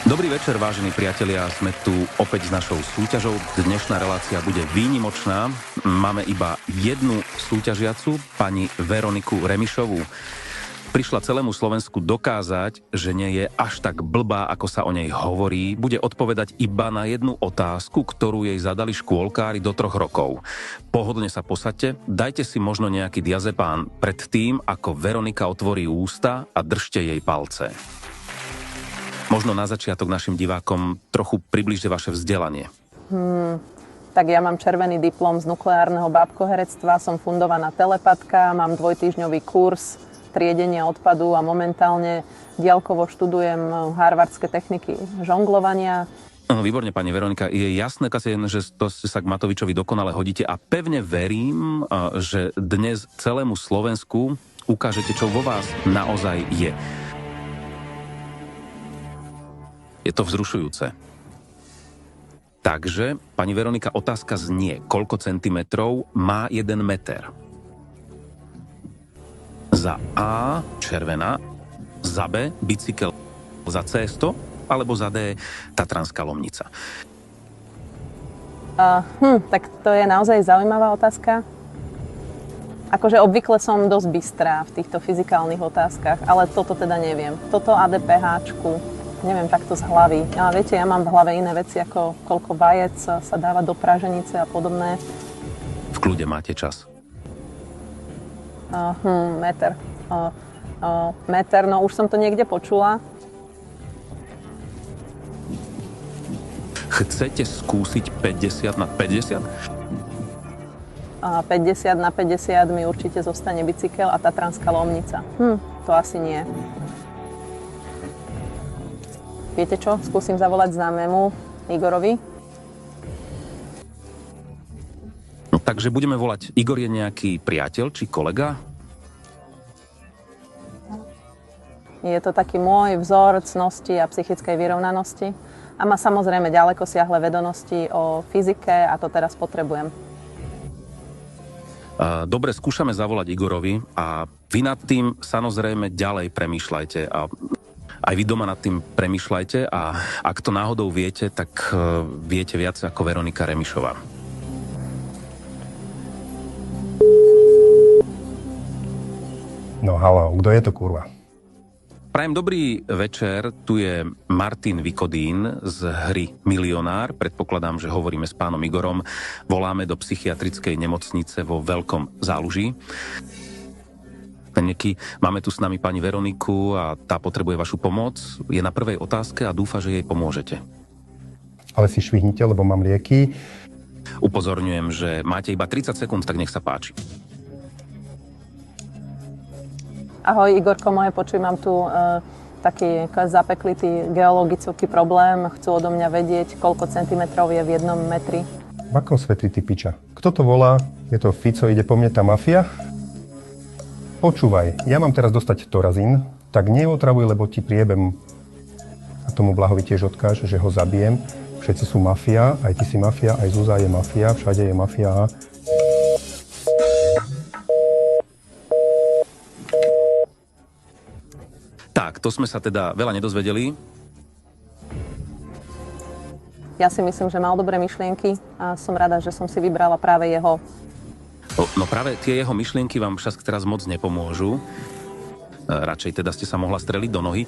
Dobrý večer, vážení priatelia, sme tu opäť s našou súťažou. Dnešná relácia bude výnimočná. Máme iba jednu súťažiacu, pani Veroniku Remišovú. Prišla celému Slovensku dokázať, že nie je až tak blbá, ako sa o nej hovorí. Bude odpovedať iba na jednu otázku, ktorú jej zadali škôlkári do 3 rokov. Pohodlne sa posaďte, dajte si možno nejaký diazepán pred tým, ako Veronika otvorí ústa a držte jej palce. Možno na začiatok našim divákom trochu približte vaše vzdelanie. Tak ja mám červený diplom z nukleárneho bábkoherectva, som fundovaná telepatka, mám 2-týždňový kurz triedenia odpadu a momentálne diaľkovo študujem harvardské techniky žonglovania. Výborne, pani Veronika. Je jasné, že to sa k Matovičovi dokonale hodíte a pevne verím, že dnes celému Slovensku ukážete, čo vo vás naozaj je. Je to vzrušujúce. Takže, pani Veronika, otázka znie, koľko centimetrov má 1 meter? Za A červená, za B bicykel, za C 100, alebo za D Tatranská Lomnica? Tak to je naozaj zaujímavá otázka. Akože obvykle som dosť bystrá v týchto fyzikálnych otázkach, ale toto teda neviem. Toto ADPHčku neviem takto z hlavy. A viete, ja mám v hlave iné veci, ako koľko vajec sa dáva do praženice a podobné. V kľude máte čas. Meter. Meter, no už som to niekde počula. Chcete skúsiť 50 na 50? 50 na 50 mi určite zostane bicykel a Tatranská Lomnica. To asi nie. Viete čo? Skúsim zavolať známemu Igorovi. No, takže budeme volať. Igor je nejaký priateľ či kolega? Je to taký môj vzor cnosti a psychickej vyrovnanosti. A má samozrejme ďaleko siahle vedomosti o fyzike a to teraz potrebujem. Dobre, skúšame zavolať Igorovi a vy nad tým samozrejme ďalej premýšľajte a aj vy doma nad tým premýšľajte a ak to náhodou viete, tak viete viac ako Veronika Remišová. No haló, kto je to kurva? Prajem dobrý večer, tu je Martin Vikodín z hry Milionár. Predpokladám, že hovoríme s pánom Igorom. Voláme do psychiatrickej nemocnice vo Veľkom Záluží. Máme tu s nami pani Veroniku a tá potrebuje vašu pomoc. Je na prvej otázke a dúfa, že jej pomôžete. Ale si švihnite, lebo mám lieky. Upozorňujem, že máte iba 30 sekúnd, tak nech sa páči. Ahoj, Igorko, moje počuj, mám tu taký zapeklitý geologický problém. Chcú odo mňa vedieť, koľko centimetrov je v 1 metri. V akom svetli ty piča? Kto to volá? Je to Fico, ide po mne tá mafia? Počúvaj, ja mám teraz dostať torazín, tak neotravuj, lebo ti priebem. A tomu Blahovi tiež odkáž, že ho zabijem. Všetci sú mafia, aj ty si mafia, aj Zúza je mafia, všade je mafia. Tak, to sme sa teda veľa nedozvedeli. Ja si myslím, že mal dobré myšlienky a som rada, že som si vybrala práve jeho. No práve tie jeho myšlienky vám však teraz moc nepomôžu. Radšej teda ste sa mohla streliť do nohy.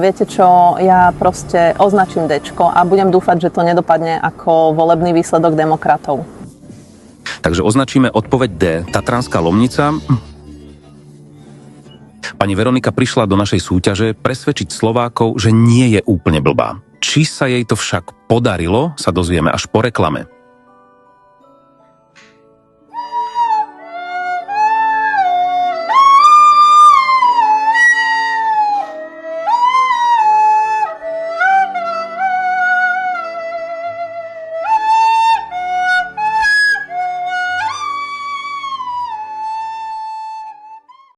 Viete čo, ja proste označím Dčko a budem dúfať, že to nedopadne ako volebný výsledok demokratov. Takže označíme odpoveď D. Tatranská Lomnica. Pani Veronika prišla do našej súťaže presvedčiť Slovákov, že nie je úplne blbá. Či sa jej to však podarilo, sa dozvieme až po reklame.